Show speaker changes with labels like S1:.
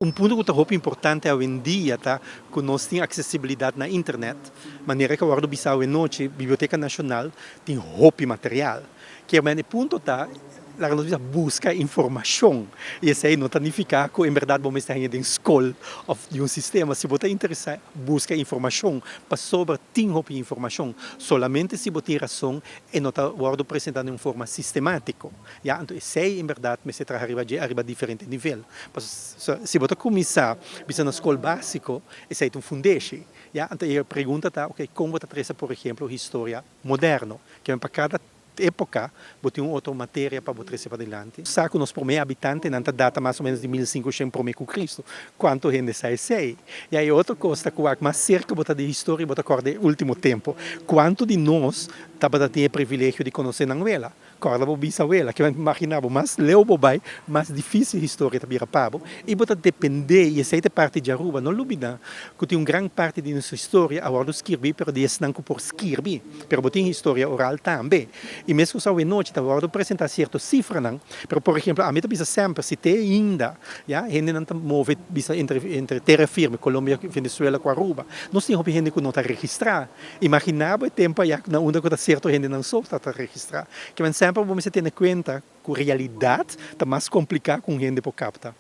S1: Um ponto que eu acho importante hoje em dia, tá? Que nós temos acessibilidade na internet, maneira que agora do Bissau e noite, Biblioteca Nacional tem roupa material. Que é o ponto tá, lá nós busca informação. E isso aí não significa que, em verdade, vamos estar em escola ou de um sistema. Se você interessar, busca informação, para sobre tem roupa informação. Solamente se você tem razão e não está apresentando de uma forma sistemática. Ja? Então, isso aí, em verdade, me se traz arriba a diferente nível. Se você começar na escola básica, isso aí é um fundeixe. Ja? Então, a pergunta é, okay, como você traz, por exemplo, história moderna, que é para cada época, botar uma outra matéria para botar para adelante. Saco nos primeiros habitantes, nessa data mais ou menos de 1500 por Cristo, quanto gente sai. E aí outra coisa que mais cerca botar de história, botar de último tempo, quanto de nós estava ter o privilégio de conhecer na novela. Corda bo bisabuela, que eu imaginava, mas leu bobai, mais difícil a história de pabo, e botar depender, e essa é parte de Aruba, não dúvida, que tem uma grande parte de nossa história, agora escrever, pero de não por escrever, pero botar história oral também. E mesmo só em noite, tá agora apresentar certas cifras, não, pero por exemplo, a mim bisa sempre, se tem ainda, ja, gente não move bisa entre terra firme, Colômbia, Venezuela com Aruba, nós temos gente que não está registrada. Imaginava o tempo, já, na onda que certo gente não só está registrada. Que sempre vamos ter em conta que a realidade está mais complicada com gente por capta.